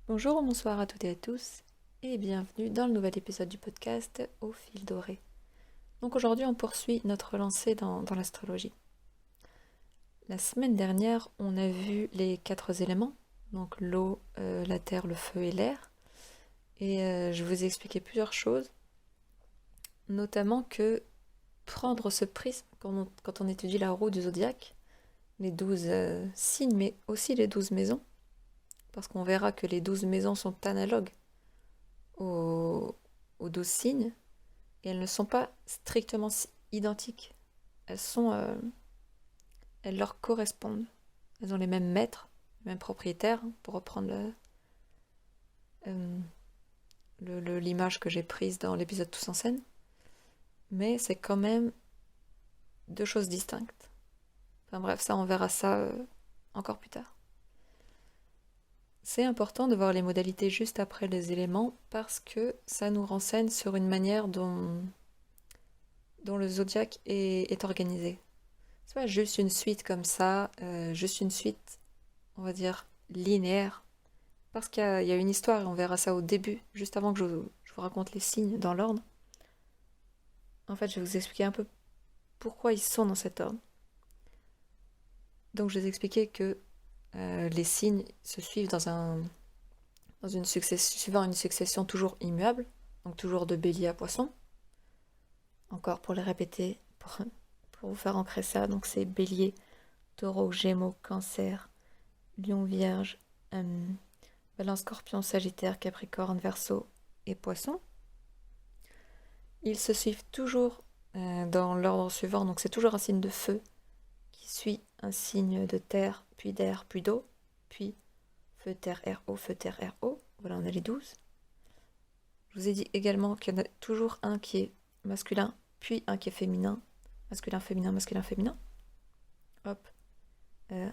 Bonjour ou bonsoir à toutes et à tous, et bienvenue dans le nouvel épisode du podcast Au fil doré. Donc aujourd'hui on poursuit notre lancée dans l'astrologie. La semaine dernière on a vu les 4 éléments, donc l'eau, la terre, le feu et l'air, et je vous ai expliqué plusieurs choses, notamment que prendre ce prisme quand on étudie la roue du zodiaque, les 12 signes, mais aussi les 12 maisons, parce qu'on verra que les 12 maisons sont analogues aux, aux 12 signes, et elles ne sont pas strictement identiques. Elles leur correspondent. Elles ont les mêmes maîtres, les mêmes propriétaires, pour reprendre euh, l'image que j'ai prise dans l'épisode Tous en scène. Mais c'est quand même deux choses distinctes. Enfin bref, ça on verra ça encore plus tard. C'est important de voir les modalités juste après les éléments parce que ça nous renseigne sur une manière dont le zodiaque est organisé. C'est pas juste une suite comme ça, juste une suite, on va dire, linéaire. Parce qu'il y a une histoire et on verra ça au début, juste avant que je vous raconte les signes dans l'ordre. En fait, je vais vous expliquer un peu pourquoi ils sont dans cet ordre. Donc, je vais vous expliquer que les signes se suivent suivant une succession toujours immuable, donc toujours de bélier à poisson. Encore pour les répéter, pour vous faire ancrer ça, donc c'est bélier, taureau, gémeaux, cancer, lion, vierge, balance, scorpion, sagittaire, capricorne, verseau et poisson. Ils se suivent toujours dans l'ordre suivant, donc c'est toujours un signe de feu qui suit un signe de terre, puis d'air, puis d'eau, puis feu, terre, air, eau, feu, terre, air, eau. Voilà, on a les 12. Je vous ai dit également qu'il y en a toujours un qui est masculin, puis un qui est féminin. Masculin, féminin, masculin, féminin. Hop.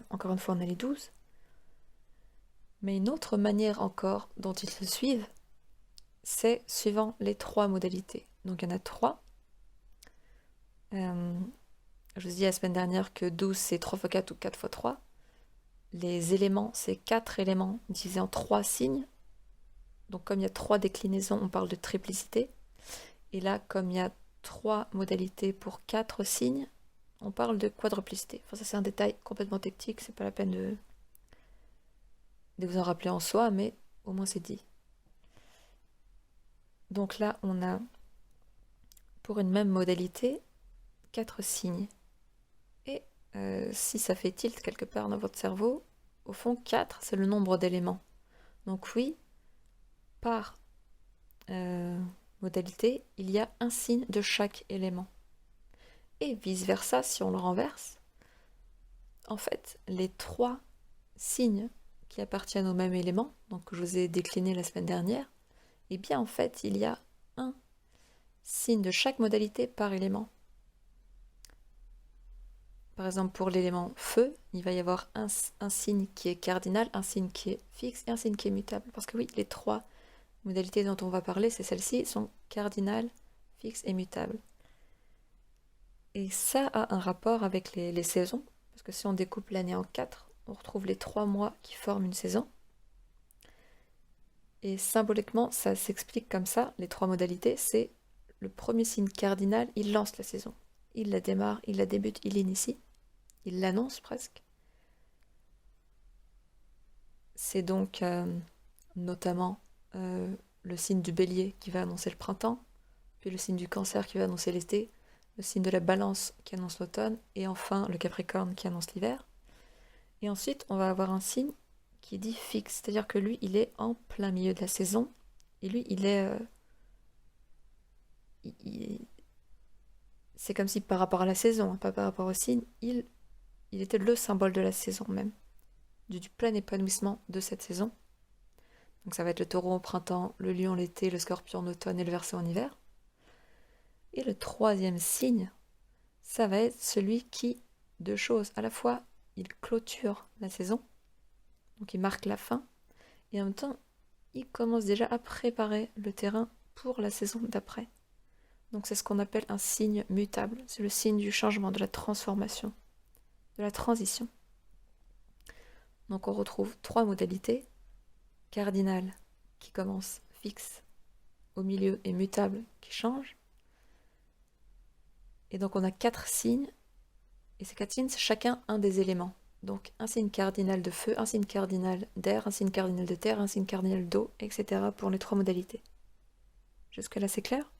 Encore une fois, on a les 12. Mais une autre manière encore dont ils se suivent, c'est suivant les 3 modalités. Donc il y en a 3. Je vous ai dit la semaine dernière que 12 c'est 3 x 4 ou 4 x 3. Les éléments, c'est 4 éléments divisés en 3 signes. Donc comme il y a 3 déclinaisons, on parle de triplicité. Et là, comme il y a 3 modalités pour 4 signes, on parle de quadruplicité. Enfin ça c'est un détail complètement technique, c'est pas la peine de vous en rappeler en soi, mais au moins c'est dit. Donc là, on a, pour une même modalité, 4 signes. Et si ça fait tilt quelque part dans votre cerveau, au fond, 4, c'est le nombre d'éléments. Donc oui, par modalité, il y a un signe de chaque élément. Et vice-versa, si on le renverse, en fait, les 3 signes qui appartiennent au même élément, donc que je vous ai décliné la semaine dernière, eh bien en fait, il y a un signe de chaque modalité par élément. Par exemple, pour l'élément feu, il va y avoir un signe qui est cardinal, un signe qui est fixe et un signe qui est mutable. Parce que oui, les 3 modalités dont on va parler, c'est celles-ci, sont cardinales, fixes et mutables. Et ça a un rapport avec les saisons, parce que si on découpe l'année en 4, on retrouve les 3 mois qui forment une saison. Et symboliquement, ça s'explique comme ça, les 3 modalités, c'est le premier signe cardinal, il lance la saison. Il la démarre, il la débute, il l'initie, il l'annonce presque. C'est donc notamment le signe du bélier qui va annoncer le printemps, puis le signe du cancer qui va annoncer l'été, le signe de la balance qui annonce l'automne, et enfin le capricorne qui annonce l'hiver. Et ensuite, on va avoir un signe qui est dit fixe, c'est-à-dire que lui, il est en plein milieu de la saison, et lui, il est... c'est comme si par rapport à la saison, hein, pas par rapport au signe, il était le symbole de la saison même, du plein épanouissement de cette saison. Donc ça va être le taureau au printemps, le lion l'été, le scorpion en automne et le verseau en hiver. Et le 3e signe, ça va être celui qui, deux choses, à la fois, il clôture la saison, donc il marque la fin, et en même temps, il commence déjà à préparer le terrain pour la saison d'après. Donc c'est ce qu'on appelle un signe mutable, c'est le signe du changement, de la transformation, de la transition. Donc on retrouve 3 modalités, cardinal qui commence fixe au milieu et mutable qui change. Et donc on a 4 signes, et ces 4 signes, c'est chacun un des éléments. Donc un signe cardinal de feu, un signe cardinal d'air, un signe cardinal de terre, un signe cardinal d'eau, etc. pour les 3 modalités. Jusque-là, c'est clair?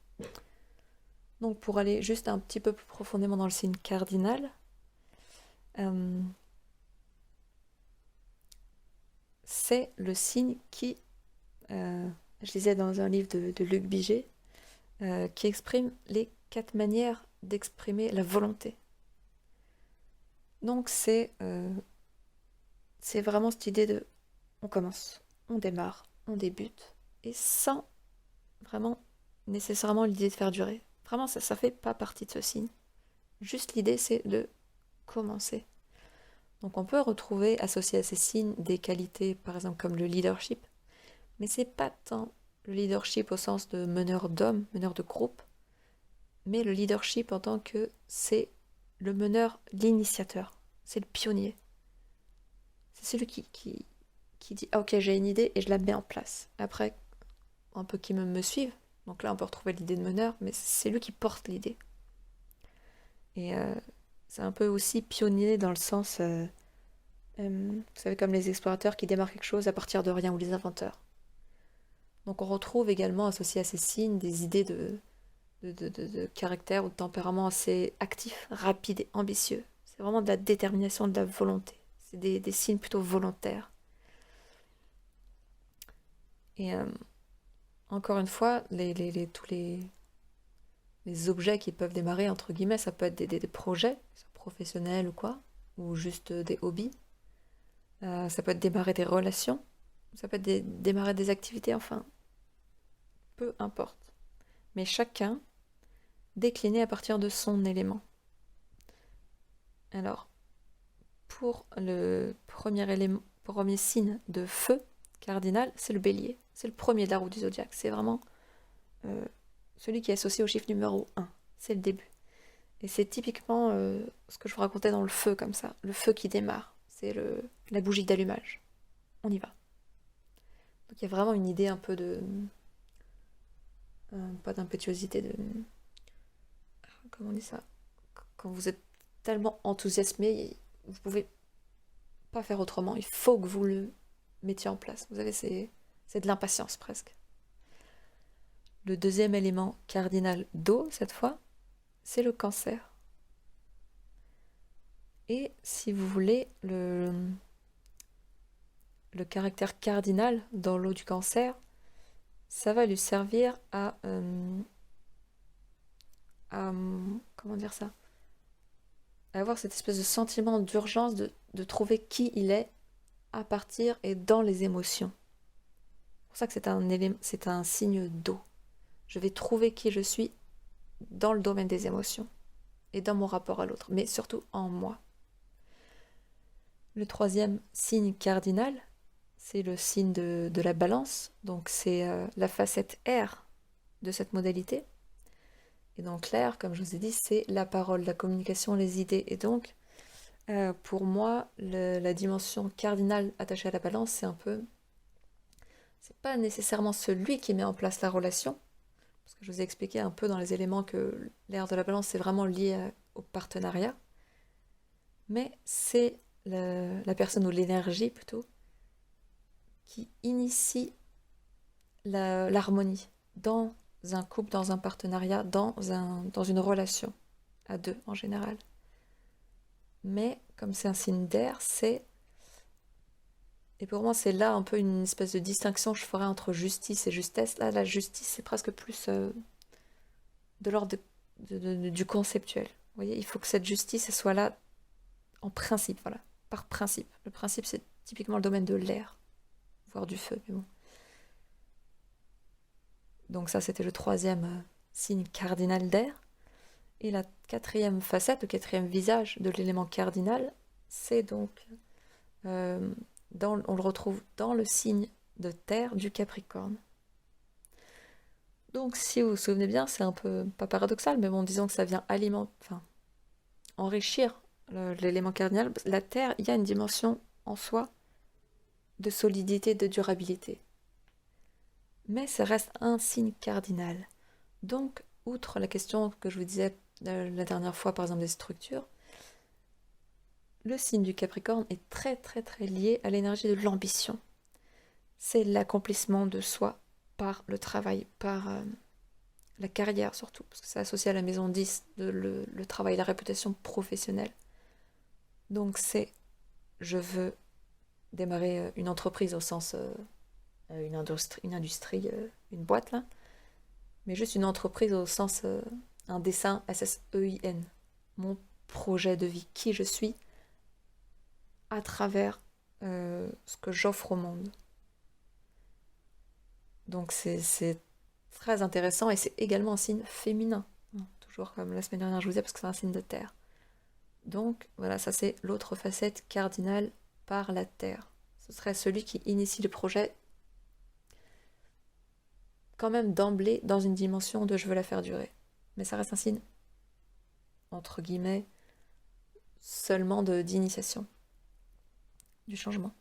Donc pour aller juste un petit peu plus profondément dans le signe cardinal, c'est le signe qui, je lisais dans un livre de Luc Biget, qui exprime les 4 manières d'exprimer la volonté. Donc c'est vraiment cette idée de on commence, on démarre, on débute, et sans vraiment nécessairement l'idée de faire durer. Vraiment, ça fait pas partie de ce signe. Juste l'idée, c'est de commencer. Donc on peut retrouver, associé à ces signes, des qualités, par exemple comme le leadership, mais c'est pas tant le leadership au sens de meneur d'hommes, meneur de groupe, mais le leadership en tant que c'est le meneur, l'initiateur, c'est le pionnier. C'est celui qui dit ah, ok, j'ai une idée et je la mets en place. Après, un peu qui me suivent. Donc là, on peut retrouver l'idée de meneur, mais c'est lui qui porte l'idée. Et c'est un peu aussi pionnier dans le sens, vous savez, comme les explorateurs qui démarrent quelque chose à partir de rien, ou les inventeurs. Donc on retrouve également associé à ces signes des idées de caractère ou de tempérament assez actif, rapide et ambitieux. C'est vraiment de la détermination, de la volonté. C'est des signes plutôt volontaires. Et encore une fois, tous les objets qui peuvent démarrer, entre guillemets, ça peut être des projets professionnels ou quoi, ou juste des hobbies. Ça peut être démarrer des relations, ça peut être démarrer des activités, enfin, peu importe. Mais chacun décliné à partir de son élément. Alors, pour le premier signe de feu cardinal, c'est le bélier. C'est le premier de la roue du zodiaque. C'est vraiment celui qui est associé au chiffre numéro 1. C'est le début. Et c'est typiquement ce que je vous racontais dans le feu, comme ça. Le feu qui démarre. C'est la bougie d'allumage. On y va. Donc il y a vraiment une idée un peu de... pas d'impétuosité, de... Comment on dit ça? Quand vous êtes tellement enthousiasmé, vous pouvez pas faire autrement. Il faut que vous le mettiez en place. Vous avez, c'est de l'impatience presque. Le deuxième élément cardinal d'eau, cette fois, c'est le cancer. Et si vous voulez, le caractère cardinal dans l'eau du cancer, ça va lui servir à comment dire ça? À avoir cette espèce de sentiment d'urgence de trouver qui il est à partir et dans les émotions. C'est pour ça que c'est un signe d'eau. Je vais trouver qui je suis dans le domaine des émotions et dans mon rapport à l'autre, mais surtout en moi. Le troisième signe cardinal, c'est le signe de la balance, donc c'est la facette R de cette modalité. Et donc l'air, comme je vous ai dit, c'est la parole, la communication, les idées. Et donc, pour moi, la dimension cardinale attachée à la balance, c'est un peu... C'est pas nécessairement celui qui met en place la relation, parce que je vous ai expliqué un peu dans les éléments que l'air de la balance, c'est vraiment lié au partenariat. Mais c'est la personne ou l'énergie, plutôt, qui initie l'harmonie dans un couple, dans un partenariat, dans une relation, à deux en général. Mais comme c'est un signe d'air, et pour moi c'est là un peu une espèce de distinction que je ferais entre justice et justesse. Là, la justice, c'est presque plus de l'ordre du conceptuel. Vous voyez, il faut que cette justice elle soit là en principe, voilà, par principe. Le principe, c'est typiquement le domaine de l'air, voire du feu, mais bon. Donc ça, c'était le troisième signe cardinal d'air. Et la quatrième facette, le quatrième visage de l'élément cardinal, c'est donc, on le retrouve dans le signe de terre du Capricorne. Donc si vous vous souvenez bien, c'est un peu, pas paradoxal, mais bon, disons que ça vient enrichir l'élément cardinal. La terre, il y a une dimension en soi de solidité, de durabilité. Mais ça reste un signe cardinal. Donc, outre la question que je vous disais la dernière fois, par exemple, des structures, le signe du Capricorne est très très très lié à l'énergie de l'ambition. C'est l'accomplissement de soi par le travail, par la carrière surtout, parce que c'est associé à la maison 10, le travail, la réputation professionnelle. Donc c'est, je veux démarrer une entreprise au sens, une industrie, une boîte là, mais juste une entreprise au sens, un dessin SSEIN, mon projet de vie, qui je suis à travers ce que j'offre au monde. Donc c'est très intéressant et c'est également un signe féminin. Toujours comme la semaine dernière je vous disais, parce que c'est un signe de terre. Donc voilà, ça c'est l'autre facette cardinale par la terre. Ce serait celui qui initie le projet quand même d'emblée dans une dimension de je veux la faire durer. Mais ça reste un signe, entre guillemets, seulement d'initiation du changement.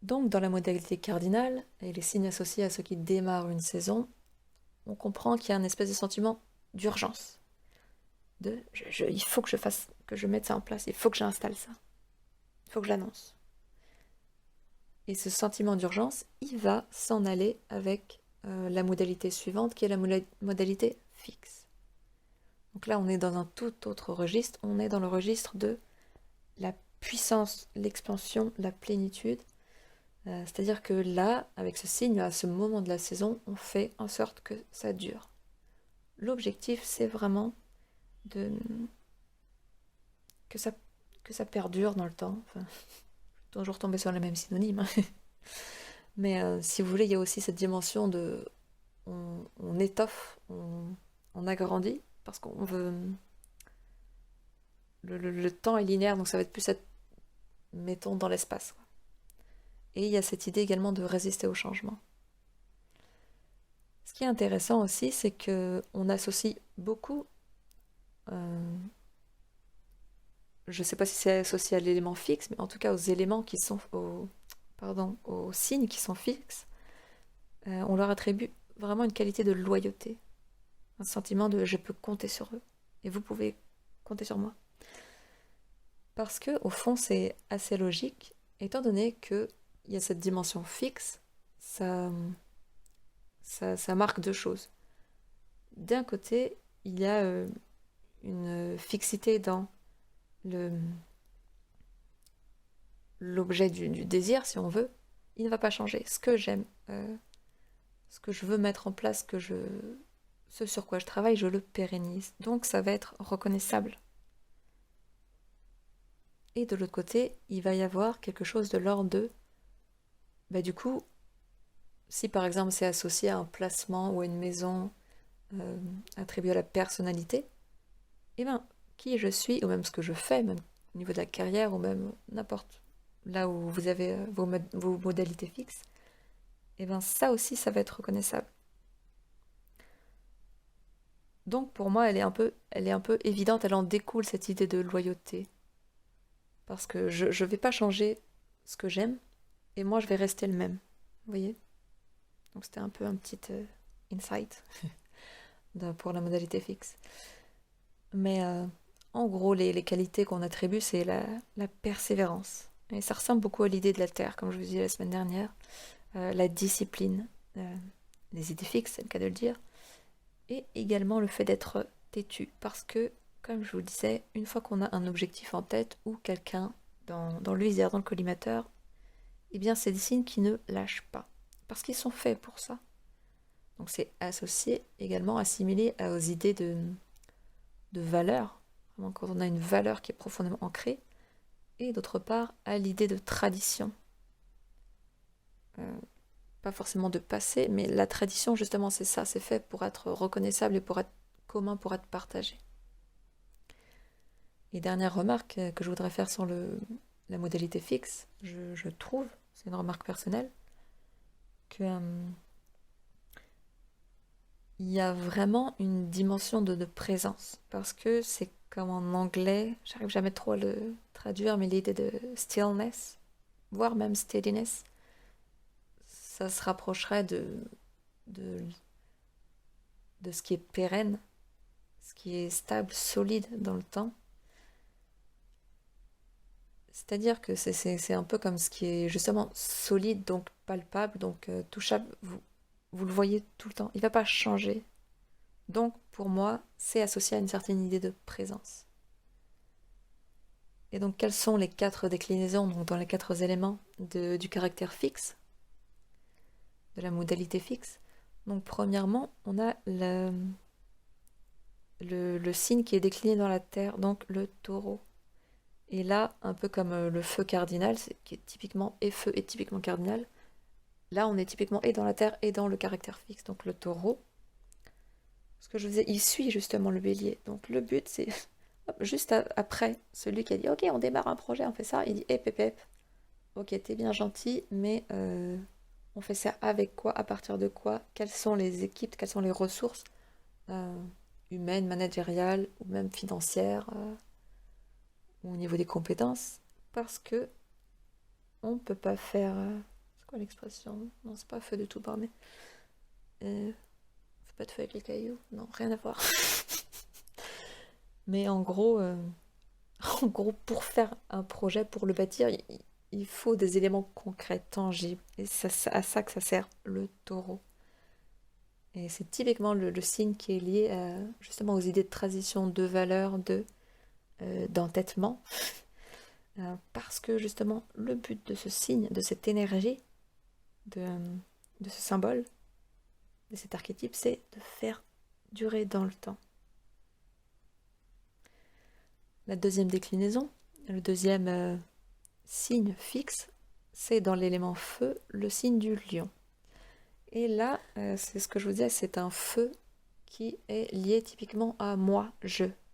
Donc dans la modalité cardinale, et les signes associés à ceux qui démarrent une saison, on comprend qu'il y a un espèce de sentiment d'urgence. Il faut que je mette ça en place, il faut que j'installe ça, il faut que je l'annonce. Et ce sentiment d'urgence, il va s'en aller avec la modalité suivante, qui est la modalité fixe. Donc là, on est dans un tout autre registre, on est dans le registre de la puissance, l'expansion, la plénitude. C'est-à-dire que là, avec ce signe, à ce moment de la saison, on fait en sorte que ça dure. L'objectif, c'est vraiment que ça perdure dans le temps. Enfin, toujours tomber sur le même synonyme. Mais si vous voulez, il y a aussi cette dimension de on étoffe, on agrandit, parce qu'on veut... Le temps est linéaire, donc ça va être plus être, mettons, dans l'espace. Et il y a cette idée également de résister au changement. Ce qui est intéressant aussi, c'est qu'on associe beaucoup, je ne sais pas si c'est associé à l'élément fixe, mais en tout cas aux éléments qui sont, aux signes qui sont fixes, on leur attribue vraiment une qualité de loyauté, un sentiment de je peux compter sur eux, et vous pouvez compter sur moi. Parce que au fond, c'est assez logique, étant donné qu'il y a cette dimension fixe, ça marque deux choses. D'un côté, il y a une fixité dans l'objet du désir, si on veut. Il ne va pas changer. Ce que j'aime, ce que je veux mettre en place, ce sur quoi je travaille, je le pérennise. Donc ça va être reconnaissable. Et de l'autre côté, il va y avoir quelque chose de l'ordre de... du coup, si par exemple c'est associé à un placement ou à une maison attribuée à la personnalité, eh bien, qui je suis, ou même ce que je fais, même au niveau de la carrière, ou même n'importe, là où vous avez vos modalités fixes, eh bien ça aussi, ça va être reconnaissable. Donc pour moi, elle est un peu évidente, elle en découle cette idée de loyauté. Parce que je ne vais pas changer ce que j'aime, et moi je vais rester le même. Vous voyez? Donc c'était un peu un petit insight pour la modalité fixe. Mais en gros, les qualités qu'on attribue, c'est la persévérance. Et ça ressemble beaucoup à l'idée de la Terre, comme je vous disais la semaine dernière. La discipline, les idées fixes, c'est le cas de le dire. Et également le fait d'être têtu. Parce que, comme je vous le disais, une fois qu'on a un objectif en tête ou quelqu'un dans le viseur, dans le collimateur, eh bien c'est des signes qui ne lâchent pas. Parce qu'ils sont faits pour ça. Donc c'est associé également, assimilé aux idées de valeur. Vraiment, quand on a une valeur qui est profondément ancrée. Et d'autre part, à l'idée de tradition. Pas forcément de passé, mais la tradition, justement, c'est ça. C'est fait pour être reconnaissable et pour être commun, pour être partagé. Et dernière remarque que je voudrais faire sur la modalité fixe, je trouve, c'est une remarque personnelle, que il y a vraiment une dimension de présence. Parce que c'est comme en anglais, j'arrive jamais trop à le traduire, mais l'idée de stillness, voire même steadiness. Ça se rapprocherait de, de ce qui est pérenne, ce qui est stable, solide dans le temps. C'est-à-dire que c'est un peu comme ce qui est justement solide, donc palpable, donc touchable. Vous le voyez tout le temps. Il ne va pas changer. Donc pour moi, c'est associé à une certaine idée de présence. Et donc quelles sont les 4 déclinaisons, donc dans les 4 éléments du caractère fixe, de la modalité fixe? Donc premièrement, on a le signe qui est décliné dans la Terre, donc le taureau. Et là, un peu comme le feu cardinal, qui est typiquement et feu est typiquement cardinal, là on est typiquement et dans la Terre et dans le caractère fixe, donc le taureau. Ce que je faisais, il suit justement le bélier. Donc le but c'est, juste après, celui qui a dit ok on démarre un projet, on fait ça, il dit hé pépé, ok t'es bien gentil, mais on fait ça avec quoi, à partir de quoi, quelles sont les équipes, quelles sont les ressources humaines, managériales ou même financières ou au niveau des compétences, parce que on peut pas faire. C'est quoi l'expression? Non, c'est pas feu de tout part, mais. Faut pas de feu avec les cailloux. Non, rien à voir. Mais en gros, en gros, pour faire un projet, pour le bâtir, il faut des éléments concrets, tangibles. Et c'est à ça que ça sert le taureau. Et c'est typiquement le signe qui est lié justement aux idées de transition, de valeur, d'entêtement. Parce que justement, le but de ce signe, de cette énergie, de, de ce symbole, de cet archétype, c'est de faire durer dans le temps. La deuxième déclinaison, le deuxième signe fixe, c'est dans l'élément feu, le signe du lion. Et là, c'est ce que je vous disais, c'est un feu qui est lié typiquement à moi,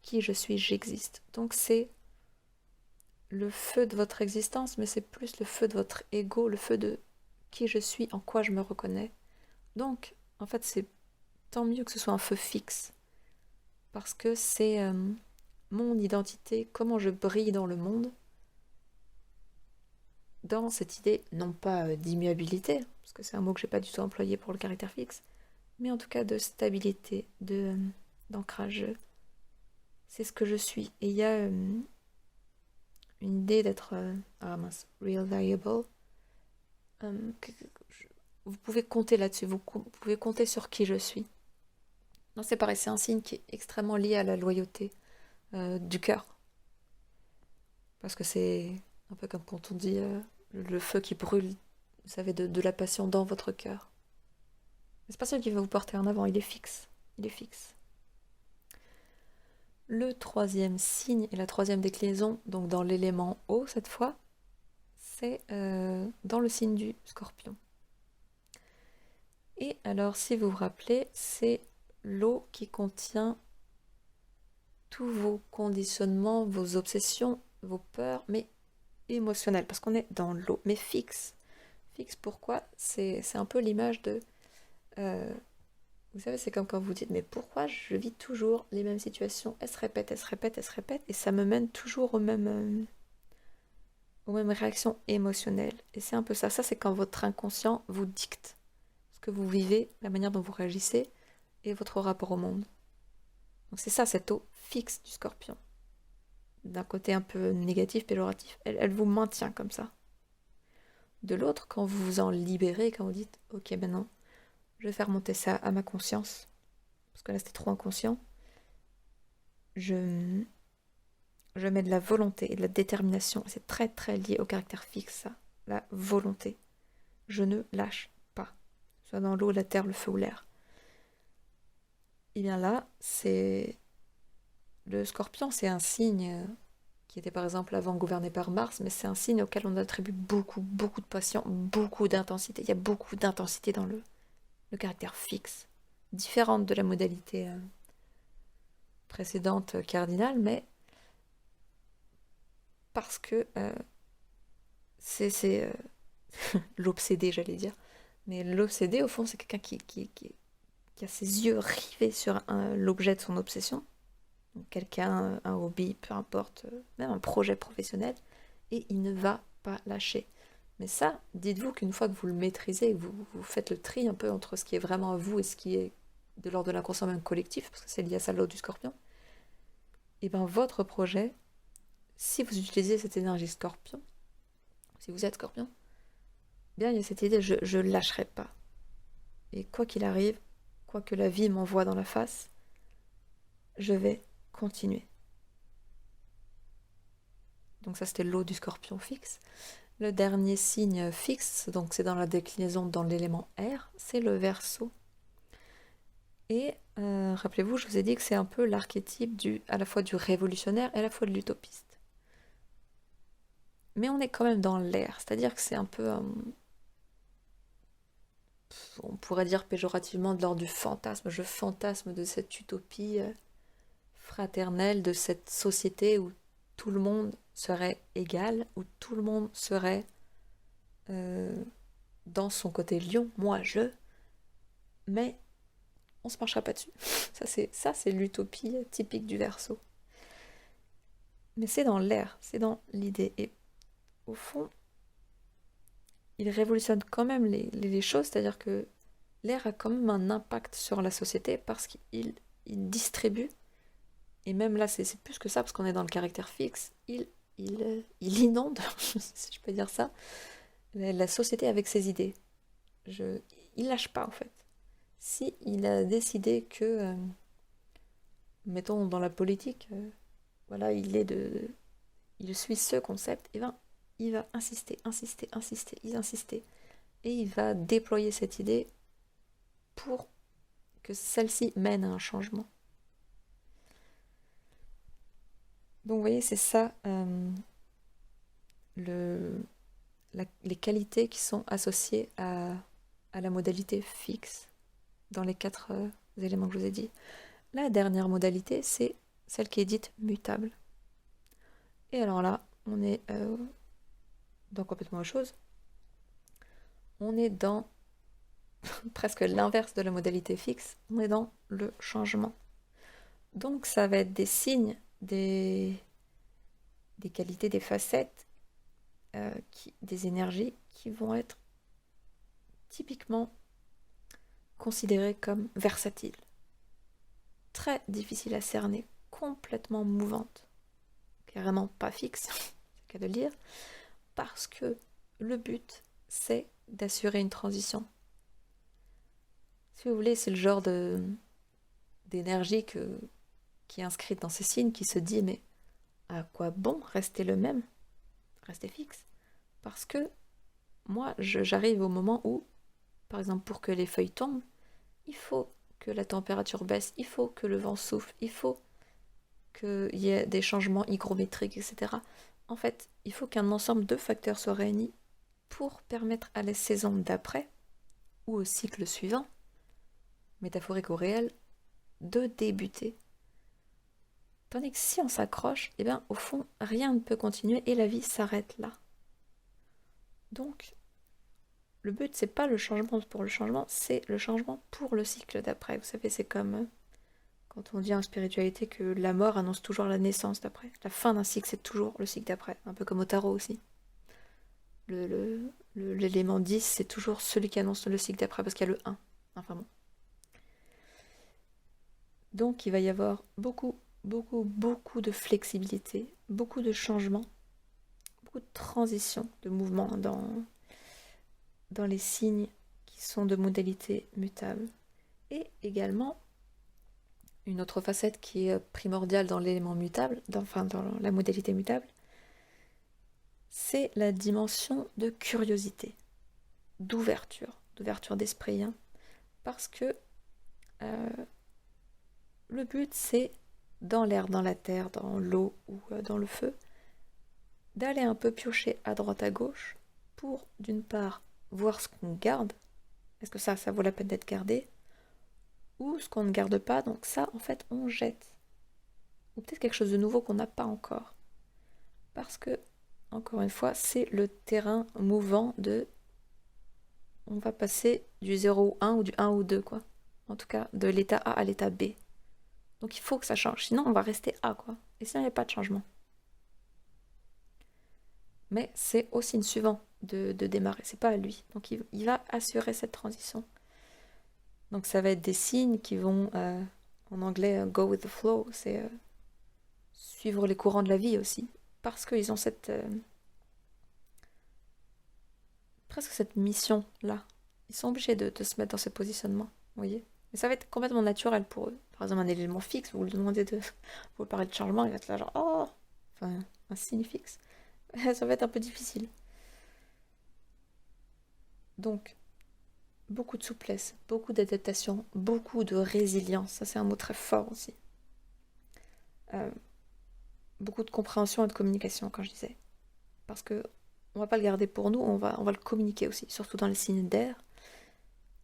qui je suis, j'existe. Donc c'est le feu de votre existence, mais c'est plus le feu de votre ego, le feu de qui je suis, en quoi je me reconnais. Donc, en fait, c'est tant mieux que ce soit un feu fixe, parce que c'est mon identité, comment je brille dans le monde, dans cette idée, non pas d'immuabilité, parce que c'est un mot que je n'ai pas du tout employé pour le caractère fixe, mais en tout cas de stabilité, d'ancrage. C'est ce que je suis. Et il y a une idée d'être reliable. Vous pouvez compter là-dessus, vous pouvez compter sur qui je suis. Non, c'est pareil, c'est un signe qui est extrêmement lié à la loyauté du cœur. Parce que c'est un peu comme quand on dit le feu qui brûle, vous savez, de la passion dans votre cœur. C'est pas celui qui va vous porter en avant, il est fixe. Il est fixe. Le troisième signe et la troisième déclinaison, donc dans l'élément eau cette fois, c'est dans le signe du Scorpion. Et alors, si vous vous rappelez, c'est l'eau qui contient tous vos conditionnements, vos obsessions, vos peurs, mais émotionnelles, parce qu'on est dans l'eau, mais fixe. Fixe, pourquoi? C'est un peu l'image de... vous savez, c'est comme quand vous dites, mais pourquoi je vis toujours les mêmes situations? Elles se répètent, elles se répètent, elles se répètent, et ça me mène toujours aux mêmes réactions émotionnelles. Et c'est un peu ça. Ça, c'est quand votre inconscient vous dicte ce que vous vivez, la manière dont vous réagissez, et votre rapport au monde. Donc c'est ça, cette eau fixe du Scorpion. D'un côté un peu négatif, péjoratif, elle vous maintient comme ça. De l'autre, quand vous vous en libérez, quand vous dites « Ok, maintenant, je vais faire monter ça à ma conscience, parce que là c'était trop inconscient, je mets de la volonté et de la détermination. » C'est très très lié au caractère fixe, ça. La volonté. Je ne lâche pas. Soit dans l'eau, la terre, le feu ou l'air. Et bien là, c'est... Le Scorpion, c'est un signe qui était par exemple avant gouverné par Mars, mais c'est un signe auquel on attribue beaucoup, beaucoup de passion, beaucoup d'intensité. Il y a beaucoup d'intensité dans le caractère fixe, différente de la modalité précédente cardinale, mais parce que c'est l'obsédé, j'allais dire. Mais l'obsédé, au fond, c'est quelqu'un qui a ses yeux rivés sur l'objet de son obsession. Quelqu'un, un hobby, peu importe, même un projet professionnel, et il ne va pas lâcher. Mais ça, dites-vous qu'une fois que vous le maîtrisez, que vous faites le tri un peu entre ce qui est vraiment à vous et ce qui est de l'ordre de l'inconscient même collectif, parce que c'est lié à ça l'eau du scorpion, et bien votre projet, si vous utilisez cette énergie scorpion, si vous êtes scorpion, bien il y a cette idée, je ne lâcherai pas. Et quoi qu'il arrive, quoi que la vie m'envoie dans la face, je vais continuer. Donc ça c'était l'eau du scorpion fixe. Le dernier signe fixe, donc c'est dans la déclinaison dans l'élément air, c'est le Verseau. Et rappelez-vous, je vous ai dit que c'est un peu l'archétype à la fois du révolutionnaire et à la fois de l'utopiste. Mais on est quand même dans l'air, c'est-à-dire que c'est un peu, on pourrait dire péjorativement, de l'ordre du fantasme. Je fantasme de cette utopie fraternelle, de cette société où tout le monde serait égal, où tout le monde serait dans son côté lion, moi je, mais on se marchera pas dessus. Ça c'est l'utopie typique du Verseau. Mais c'est dans l'air, c'est dans l'idée. Et au fond, il révolutionne quand même les choses, c'est-à-dire que l'air a quand même un impact sur la société parce qu'il distribue, et même là c'est plus que ça, parce qu'on est dans le caractère fixe, il inonde, si je peux dire ça, la société avec ses idées. Il lâche pas en fait. Si il a décidé que, mettons dans la politique, voilà, il suit ce concept, et ben il va insister, et il va déployer cette idée pour que celle-ci mène à un changement. Donc vous voyez, c'est ça les qualités qui sont associées à la modalité fixe dans les 4 éléments que je vous ai dit. La dernière modalité, c'est celle qui est dite mutable. Et alors là, on est dans complètement autre chose. On est dans presque l'inverse de la modalité fixe, on est dans le changement. Donc ça va être des signes, des qualités, des facettes, des énergies qui vont être typiquement considérées comme versatiles, très difficiles à cerner, complètement mouvantes, carrément pas fixes, c'est le cas de le dire, parce que le but c'est d'assurer une transition. Si vous voulez, c'est le genre d'énergie qui est inscrite dans ces signes, qui se dit mais à quoi bon rester le même, rester fixe? Parce que moi, j'arrive au moment où, par exemple, pour que les feuilles tombent, il faut que la température baisse, il faut que le vent souffle, il faut qu'il y ait des changements hygrométriques, etc. En fait, il faut qu'un ensemble de facteurs soient réunis pour permettre à la saison d'après, ou au cycle suivant, métaphorique ou réel, de débuter. Tandis que si on s'accroche, eh bien, au fond, rien ne peut continuer et la vie s'arrête là. Donc, le but, c'est pas le changement pour le changement, c'est le changement pour le cycle d'après. Vous savez, c'est comme quand on dit en spiritualité que la mort annonce toujours la naissance d'après. La fin d'un cycle, c'est toujours le cycle d'après. Un peu comme au tarot aussi. L'élément 10, c'est toujours celui qui annonce le cycle d'après, parce qu'il y a le 1. Enfin bon. Donc, il va y avoir beaucoup de flexibilité, beaucoup de changements, beaucoup de transitions, de mouvements dans les signes qui sont de modalité mutable. Et également, une autre facette qui est primordiale dans l'élément mutable, dans la modalité mutable, c'est la dimension de curiosité, d'ouverture d'esprit. Parce que le but, c'est, dans l'air, dans la terre, dans l'eau ou dans le feu, d'aller un peu piocher à droite à gauche pour, d'une part, voir ce qu'on garde, est-ce que ça vaut la peine d'être gardé, ou ce qu'on ne garde pas, donc ça, en fait, on jette. Ou peut-être quelque chose de nouveau qu'on n'a pas encore. Parce que, encore une fois, c'est le terrain mouvant de... On va passer du 0 au 1 ou du 1 au 2, quoi. En tout cas, de l'état A à l'état B. Donc il faut que ça change, sinon on va rester A, quoi. Et sinon il n'y a pas de changement. Mais c'est au signe suivant de démarrer, c'est pas à lui. Donc il va assurer cette transition. Donc ça va être des signes qui vont, en anglais, go with the flow, c'est suivre les courants de la vie aussi. Parce qu'ils ont presque cette mission-là. Ils sont obligés de se mettre dans ce positionnement, vous voyez. Mais ça va être complètement naturel pour eux. Par exemple, un élément fixe, vous lui demandez vous parler de changement, il va être là genre, oh, enfin, un signe fixe. Ça va être un peu difficile. Donc, beaucoup de souplesse, beaucoup d'adaptation, beaucoup de résilience. Ça, c'est un mot très fort aussi. Beaucoup de compréhension et de communication, quand je disais. Parce que on va pas le garder pour nous, on va le communiquer aussi, surtout dans les signes d'air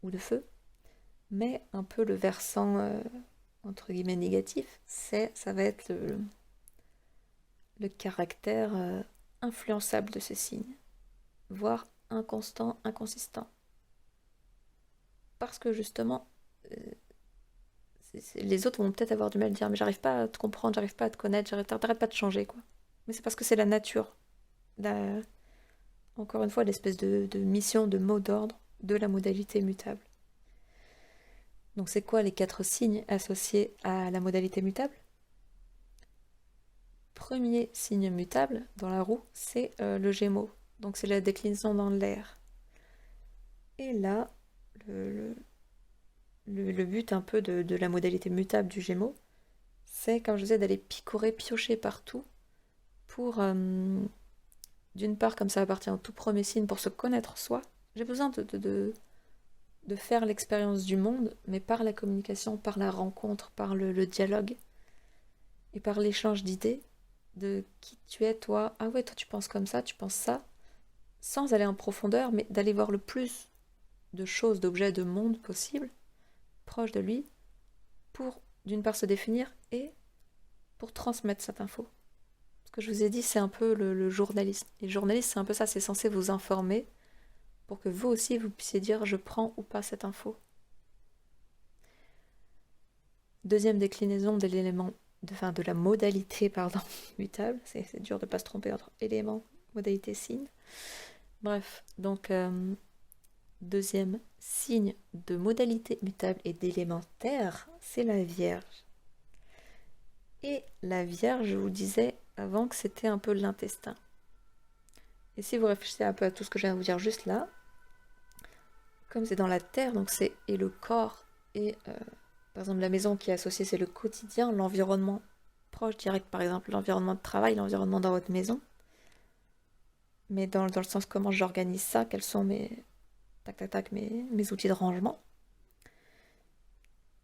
ou de feu. Mais un peu le versant, entre guillemets, négatif, ça va être le caractère influençable de ces signes, voire inconstant, inconsistant. Parce que justement, les autres vont peut-être avoir du mal à dire mais j'arrive pas à te comprendre, j'arrive pas à te connaître, t'arrêtes pas de changer quoi. Mais c'est parce que c'est la nature. Encore une fois, l'espèce de mission, de mot d'ordre de la modalité mutable. Donc c'est quoi les 4 signes associés à la modalité mutable? Premier signe mutable dans la roue, c'est le Gémeaux. Donc c'est la déclinaison dans l'air. Et là, le but un peu de la modalité mutable du Gémeaux, c'est, comme je disais, d'aller picorer, piocher partout pour, d'une part, comme ça appartient au tout premier signe, pour se connaître soi. J'ai besoin de faire l'expérience du monde, mais par la communication, par la rencontre, par le dialogue et par l'échange d'idées de qui tu es, toi. Ah ouais, toi tu penses comme ça, tu penses ça, sans aller en profondeur, mais d'aller voir le plus de choses, d'objets, de monde possible, proche de lui, pour d'une part se définir et pour transmettre cette info. Ce que je vous ai dit, c'est un peu le journalisme. Et le journalisme, c'est un peu ça, c'est censé vous informer pour que vous aussi, vous puissiez dire je prends ou pas cette info. Deuxième déclinaison de l'élément, de la modalité, pardon, mutable. C'est dur de ne pas se tromper entre élément, modalité, signe. Bref, donc deuxième signe de modalité mutable et d'élémentaire, c'est la Vierge. Et la Vierge, je vous disais avant que c'était un peu l'intestin. Et si vous réfléchissez un peu à tout ce que je viens de vous dire juste là, comme c'est dans la terre, donc c'est et le corps et par exemple la maison qui est associée, c'est le quotidien, l'environnement proche, direct, par exemple l'environnement de travail, l'environnement dans votre maison. Mais dans le sens comment j'organise ça, quels sont mes outils de rangement.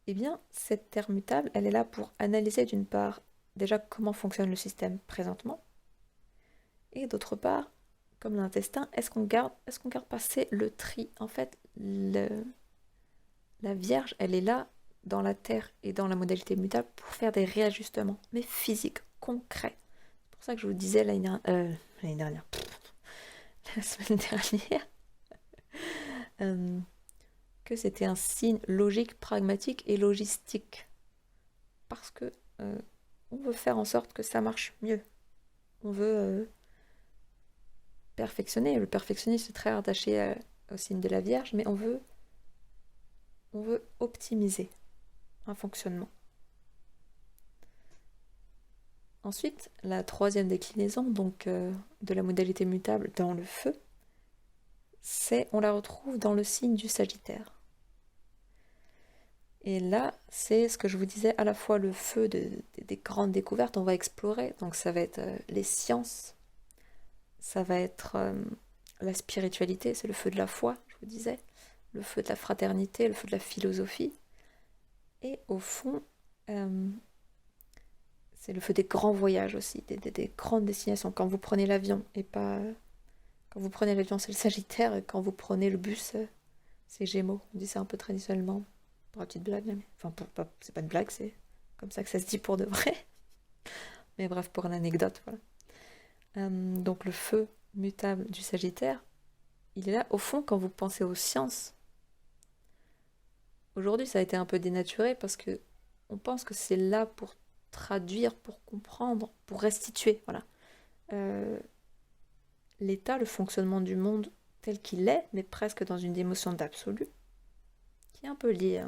Eh bien, cette terre mutable, elle est là pour analyser d'une part déjà comment fonctionne le système présentement, et d'autre part, comme l'intestin, est-ce qu'on garde passer le tri? En fait, la Vierge, elle est là dans la Terre et dans la modalité mutable pour faire des réajustements, mais physiques, concrets. C'est pour ça que je vous disais la semaine dernière, que c'était un signe logique, pragmatique et logistique. Parce que on veut faire en sorte que ça marche mieux. On veut perfectionner. Le perfectionnisme est très rattaché au signe de la Vierge, mais on veut optimiser un fonctionnement. Ensuite, la troisième déclinaison donc de la modalité mutable dans le feu, on la retrouve dans le signe du Sagittaire. Et là, c'est ce que je vous disais, à la fois le feu des grandes découvertes, on va explorer, donc ça va être les sciences, ça va être la spiritualité, c'est le feu de la foi, je vous disais, le feu de la fraternité, le feu de la philosophie, et au fond, c'est le feu des grands voyages aussi, des grandes destinations. Quand vous prenez l'avion, et pas... Quand vous prenez l'avion, c'est le Sagittaire, et quand vous prenez le bus, c'est Gémeaux. On dit ça un peu traditionnellement, pour la petite blague, mais... Enfin, c'est pas une blague, c'est comme ça que ça se dit pour de vrai. Mais bref, pour une anecdote, voilà. Donc le feu mutable du Sagittaire, il est là, au fond, quand vous pensez aux sciences. Aujourd'hui, ça a été un peu dénaturé parce que on pense que c'est là pour traduire, pour comprendre, pour restituer, voilà. l'état, le fonctionnement du monde tel qu'il est, mais presque dans une émotion d'absolu, qui est un peu liée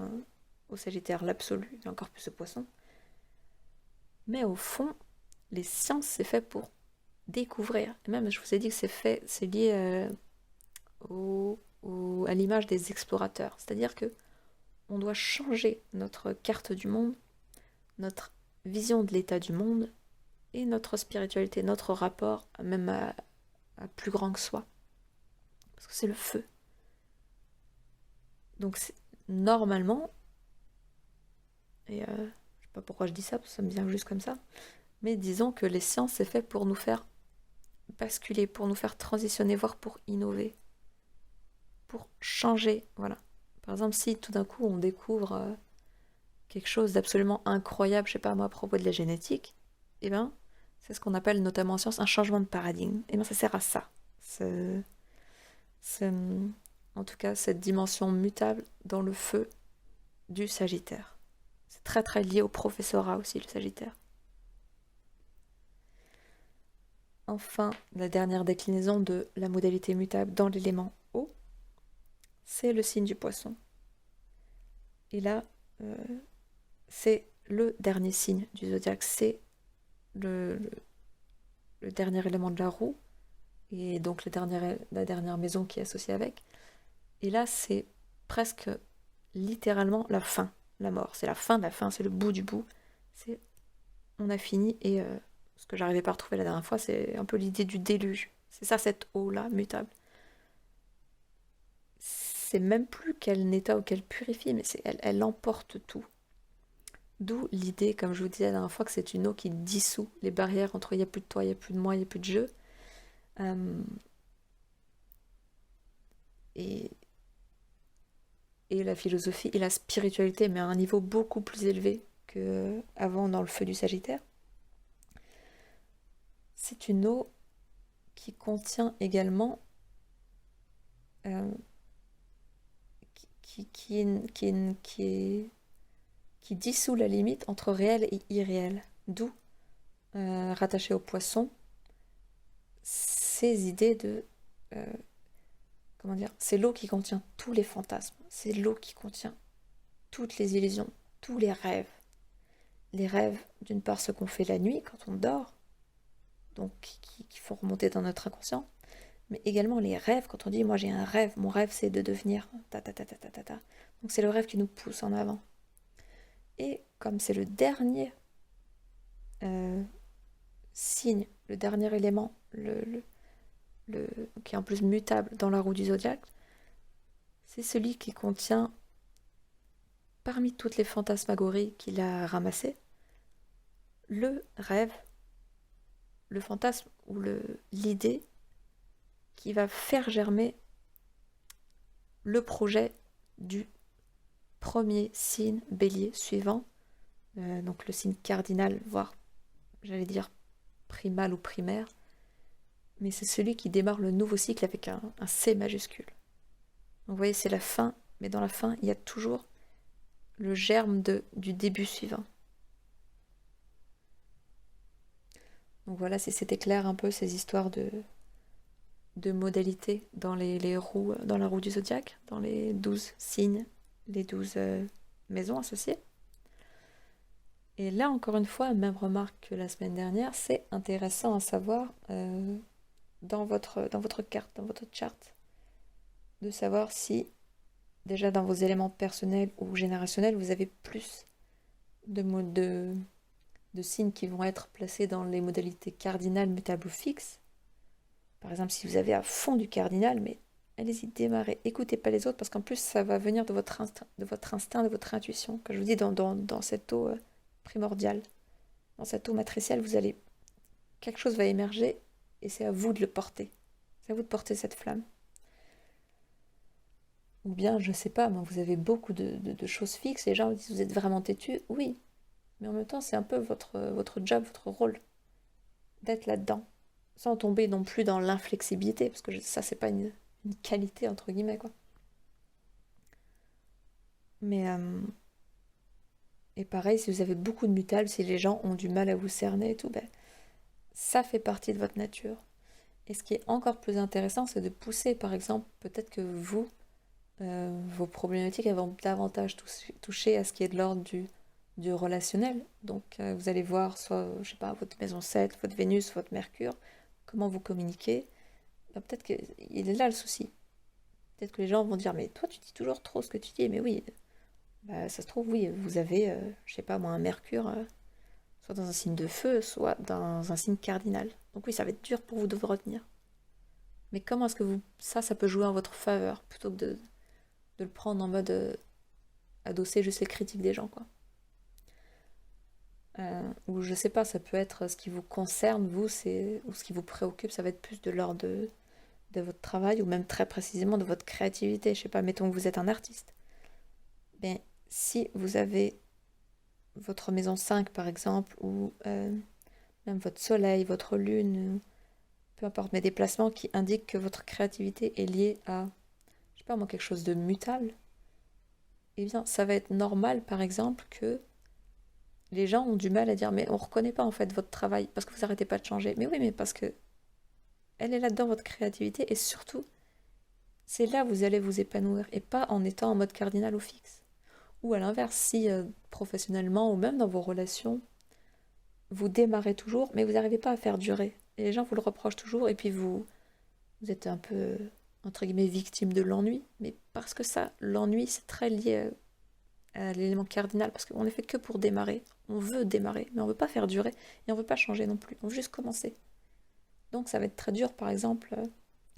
au Sagittaire, l'absolu, et encore plus au Poisson. Mais au fond, les sciences, c'est fait pour découvrir. Et même, je vous ai dit que c'est lié à l'image des explorateurs. C'est-à-dire que on doit changer notre carte du monde, notre vision de l'état du monde et notre spiritualité, notre rapport même à plus grand que soi. Parce que c'est le feu. Donc normalement, et je sais pas pourquoi je dis ça, parce que ça me vient juste comme ça, mais disons que les sciences, c'est fait pour nous faire basculer, pour nous faire transitionner, voire pour innover, pour changer, voilà. Par exemple, si tout d'un coup on découvre quelque chose d'absolument incroyable, je sais pas moi, à propos de la génétique, eh bien, c'est ce qu'on appelle notamment en science un changement de paradigme. Eh bien, ça sert à ça. En tout cas, cette dimension mutable dans le feu du Sagittaire. C'est très très lié au professorat aussi, le Sagittaire. Enfin, la dernière déclinaison de la modalité mutable dans l'élément eau, c'est le signe du Poisson. Et là, c'est le dernier signe du zodiaque, c'est le dernier élément de la roue, et donc la dernière maison qui est associée avec. Et là, c'est presque littéralement la fin, la mort. C'est la fin de la fin, c'est le bout du bout. C'est on a fini, et ce que j'arrivais pas à retrouver la dernière fois, c'est un peu l'idée du déluge. C'est ça, cette eau-là, mutable. C'est même plus qu'elle nettoie ou qu'elle purifie, mais elle emporte tout. D'où l'idée, comme je vous disais la dernière fois, que c'est une eau qui dissout les barrières entre il n'y a plus de toi, il n'y a plus de moi, il n'y a plus de jeu. Et, et la philosophie et la spiritualité, mais à un niveau beaucoup plus élevé qu'avant dans le feu du Sagittaire. C'est une eau qui contient également qui dissout la limite entre réel et irréel, d'où, rattaché au Poisson, ces idées de comment dire, c'est l'eau qui contient tous les fantasmes, c'est l'eau qui contient toutes les illusions, tous les rêves. Les rêves, d'une part, ce qu'on fait la nuit quand on dort, donc qui font remonter dans notre inconscient, mais également les rêves, quand on dit moi j'ai un rêve, mon rêve c'est de devenir ta ta ta ta ta ta ta. Donc c'est le rêve qui nous pousse en avant. Et comme c'est le dernier signe, le dernier élément, qui est en plus mutable dans la roue du zodiaque, c'est celui qui contient, parmi toutes les fantasmagories qu'il a ramassées, le rêve, le fantasme ou l'idée qui va faire germer le projet du premier signe Bélier suivant, donc le signe cardinal, voire j'allais dire primal ou primaire, mais c'est celui qui démarre le nouveau cycle avec un C majuscule. Donc vous voyez, c'est la fin, mais dans la fin, il y a toujours le germe du début suivant. Donc voilà, si c'était clair un peu ces histoires de modalités dans les roues, dans la roue du zodiaque, dans les 12 signes, les 12 maisons associées. Et là, encore une fois, même remarque que la semaine dernière, c'est intéressant à savoir dans votre carte, dans votre charte, de savoir si, déjà dans vos éléments personnels ou générationnels, vous avez plus de signes qui vont être placés dans les modalités cardinales, mutables ou fixes. Par exemple, si vous avez à fond du cardinal, mais allez-y, démarrez, écoutez pas les autres, parce qu'en plus, ça va venir de votre instinct, de votre intuition, comme je vous dis, dans cette eau primordiale, dans cette eau matricielle, quelque chose va émerger, et c'est à vous de le porter. C'est à vous de porter cette flamme. Ou bien, je sais pas, moi, vous avez beaucoup de choses fixes, et les gens vous disent, vous êtes vraiment têtu, oui, mais en même temps, c'est un peu votre job, votre rôle, d'être là-dedans, sans tomber non plus dans l'inflexibilité, parce que ça, c'est pas une qualité, entre guillemets, quoi. Mais, et pareil, si vous avez beaucoup de mutables, si les gens ont du mal à vous cerner et tout, ben, ça fait partie de votre nature. Et ce qui est encore plus intéressant, c'est de pousser, par exemple, peut-être que vous, vos problématiques elles vont davantage toucher à ce qui est de l'ordre du relationnel. Donc, vous allez voir soit, je sais pas, votre maison 7, votre Vénus, votre Mercure, comment vous communiquez. Ben, peut-être qu'il est là le souci. Peut-être que les gens vont dire, mais toi, tu dis toujours trop ce que tu dis. Mais oui, bah, ça se trouve, oui, vous avez, je sais pas moi, un Mercure, soit dans un signe de feu, soit dans un signe cardinal. Donc oui, ça va être dur pour vous de vous retenir. Mais comment est-ce que ça peut jouer en votre faveur, plutôt que de le prendre en mode adosser juste les critiques des gens, quoi. Ou je sais pas, ça peut être ce qui vous concerne, vous, ou ce qui vous préoccupe, ça va être plus de l'ordre de votre travail, ou même très précisément de votre créativité. Je sais pas, mettons que vous êtes un artiste. Ben, si vous avez votre maison 5 par exemple, ou même votre soleil, votre lune, peu importe, mais des placements qui indiquent que votre créativité est liée à, je sais pas moi, quelque chose de mutable, eh bien, ça va être normal, par exemple, que les gens ont du mal à dire, mais on reconnaît pas en fait votre travail parce que vous arrêtez pas de changer. Mais oui, mais parce que elle est là-dedans, votre créativité, et surtout, c'est là où vous allez vous épanouir, et pas en étant en mode cardinal ou fixe. Ou à l'inverse, si professionnellement ou même dans vos relations, vous démarrez toujours, mais vous n'arrivez pas à faire durer. Et les gens vous le reprochent toujours, et puis vous êtes un peu, entre guillemets, victime de l'ennui. Mais parce que ça, l'ennui, c'est très lié à l'élément cardinal, parce qu'on n'est fait que pour démarrer. On veut démarrer, mais on ne veut pas faire durer, et on ne veut pas changer non plus. On veut juste commencer. Donc ça va être très dur, par exemple,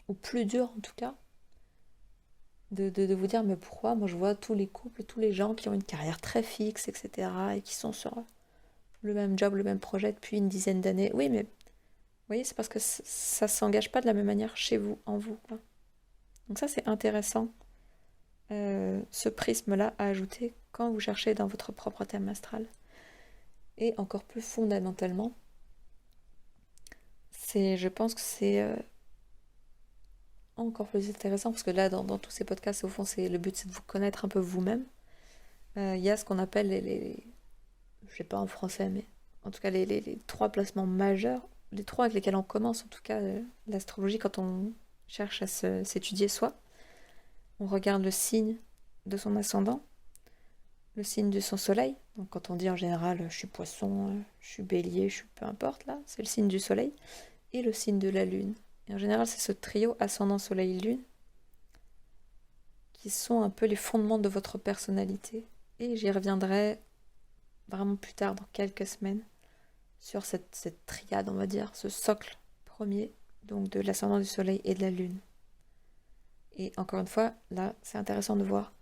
ou plus dur en tout cas, de vous dire, mais pourquoi moi je vois tous les couples, tous les gens qui ont une carrière très fixe, etc., et qui sont sur le même job, le même projet depuis une dizaine d'années. Oui, mais vous voyez, c'est parce que ça ne s'engage pas de la même manière chez vous, en vous, quoi. Donc ça, c'est intéressant, ce prisme-là à ajouter quand vous cherchez dans votre propre thème astral. Et encore plus fondamentalement, je pense que c'est encore plus intéressant, parce que là, dans tous ces podcasts, au fond, le but, c'est de vous connaître un peu vous-même. Il y a ce qu'on appelle je sais pas en français, mais en tout cas les trois placements majeurs, les trois avec lesquels on commence en tout cas l'astrologie quand on cherche à s'étudier soi. On regarde le signe de son ascendant, le signe de son soleil. Donc quand on dit en général je suis poisson, je suis bélier, je suis peu importe là, c'est le signe du soleil, et le signe de la lune. Et en général c'est ce trio ascendant soleil lune qui sont un peu les fondements de votre personnalité. Et j'y reviendrai vraiment plus tard, dans quelques semaines, sur cette triade, on va dire, ce socle premier, donc de l'ascendant du soleil et de la lune. Et encore une fois, là, c'est intéressant de voir.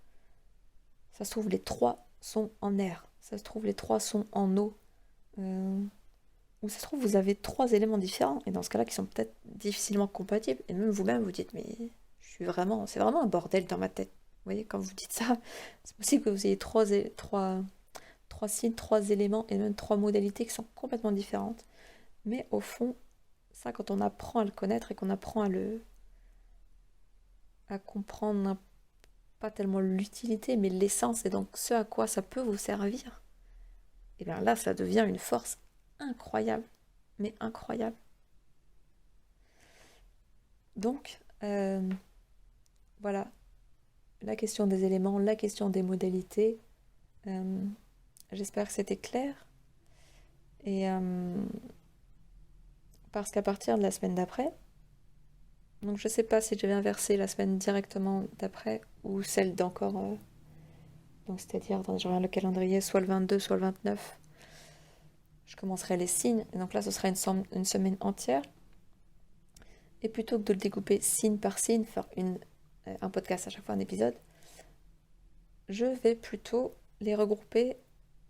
Ça se trouve, les trois sont en air. Ça se trouve, les trois sont en eau. Ou ça se trouve, vous avez trois éléments différents. Et dans ce cas-là, qui sont peut-être difficilement compatibles. Et même vous-même, vous dites, mais c'est vraiment un bordel dans ma tête. Vous voyez, quand vous dites ça, c'est possible que vous ayez trois signes, trois éléments et même trois modalités qui sont complètement différentes. Mais au fond, ça, quand on apprend à le connaître et qu'on apprend à comprendre pas tellement l'utilité, mais l'essence et donc ce à quoi ça peut vous servir, et bien là, ça devient une force incroyable, mais incroyable. Donc, voilà, la question des éléments, la question des modalités. J'espère que c'était clair. Et parce qu'à partir de la semaine d'après, donc je sais pas si je vais inverser la semaine directement d'après ou celle d'encore, donc c'est-à-dire, je regarde le calendrier, soit le 22, soit le 29, je commencerai les signes, et donc là ce sera une semaine entière. Et plutôt que de le découper signe par signe, faire un podcast à chaque fois, un épisode, je vais plutôt les regrouper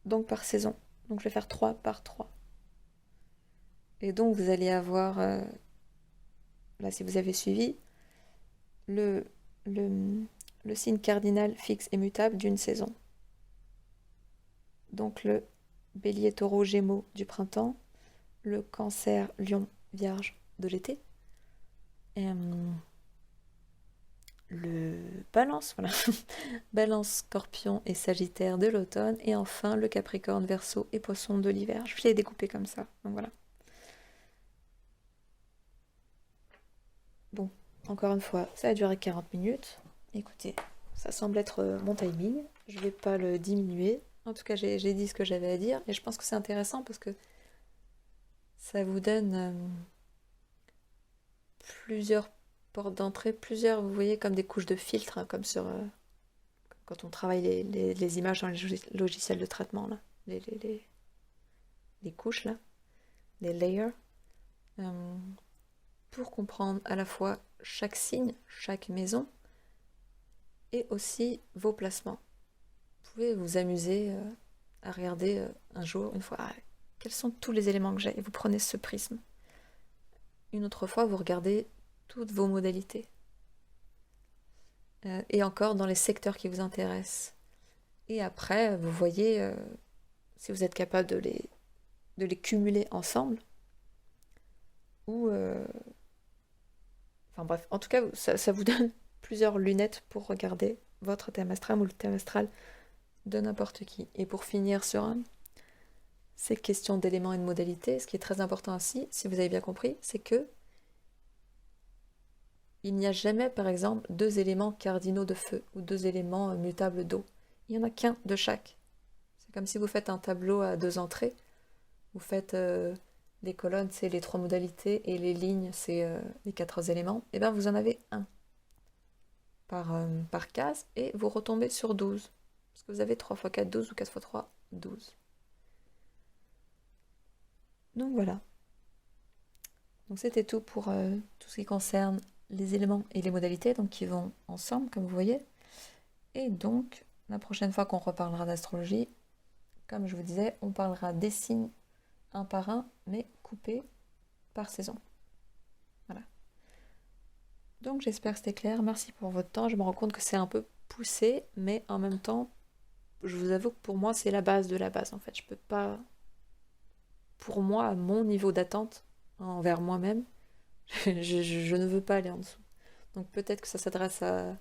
donc par saison. Donc je vais faire 3 par 3. Et donc vous allez avoir, là si vous avez suivi, le signe cardinal fixe et mutable d'une saison. Donc le bélier, taureau, gémeaux du printemps, le cancer, lion, vierge de l'été, et le balance, voilà, balance, scorpion et sagittaire de l'automne, et enfin le capricorne, verseau et poisson de l'hiver. Je vais les découper comme ça, donc voilà. Bon, encore une fois, ça a duré 40 minutes. Écoutez, ça semble être mon timing. Je vais pas le diminuer. En tout cas, j'ai dit ce que j'avais à dire. Et je pense que c'est intéressant parce que ça vous donne plusieurs portes d'entrée, plusieurs, vous voyez, comme des couches de filtre, hein, comme sur quand on travaille les images dans les logiciels de traitement, là. Les couches, là, les layers. Euh, pour comprendre à la fois chaque signe, chaque maison, et aussi vos placements. Vous pouvez vous amuser à regarder un jour, une fois, quels sont tous les éléments que j'ai, et vous prenez ce prisme. Une autre fois, vous regardez toutes vos modalités. Et encore dans les secteurs qui vous intéressent. Et après, vous voyez si vous êtes capable de les cumuler ensemble, ou... enfin bref, en tout cas, ça vous donne plusieurs lunettes pour regarder votre thème astral ou le thème astral de n'importe qui. Et pour finir sur ces questions d'éléments et de modalités, ce qui est très important aussi, si vous avez bien compris, c'est que il n'y a jamais, par exemple, 2 éléments cardinaux de feu ou 2 éléments mutables d'eau. Il n'y en a qu'un de chaque. C'est comme si vous faites un tableau à 2 entrées. Vous faites les colonnes, c'est les 3 modalités, et les lignes, c'est les 4 éléments. Et bien, vous en avez un par case, et vous retombez sur 12. Parce que vous avez 3 x 4, 12, ou 4 x 3, 12. Donc voilà. Donc c'était tout pour tout ce qui concerne les éléments et les modalités, donc qui vont ensemble, comme vous voyez. Et donc, la prochaine fois qu'on reparlera d'astrologie, comme je vous disais, on parlera des signes un par un, mais coupés par saison. Voilà. Donc j'espère que c'était clair. Merci pour votre temps. Je me rends compte que c'est un peu poussé, mais en même temps, je vous avoue que pour moi, c'est la base de la base. En fait, je peux pas... Pour moi, à mon niveau d'attente envers moi-même, je ne veux pas aller en dessous. Donc peut-être que ça s'adresse à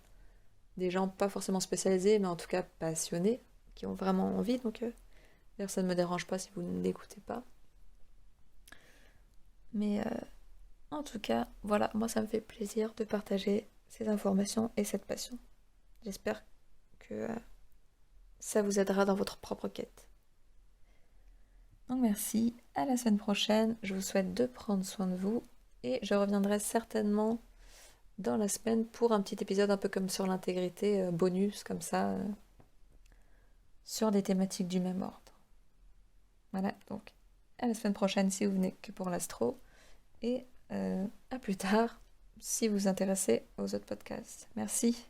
des gens pas forcément spécialisés, mais en tout cas passionnés, qui ont vraiment envie. Donc d'ailleurs, ça ne me dérange pas si vous ne l'écoutez pas. Mais en tout cas, voilà, moi ça me fait plaisir de partager ces informations et cette passion. J'espère que ça vous aidera dans votre propre quête. Donc merci, à la semaine prochaine. Je vous souhaite de prendre soin de vous et je reviendrai certainement dans la semaine pour un petit épisode un peu comme sur l'intégrité, bonus comme ça, sur des thématiques du même ordre. Voilà, donc à la semaine prochaine si vous venez que pour l'astro et à plus tard si vous vous intéressez aux autres podcasts. Merci.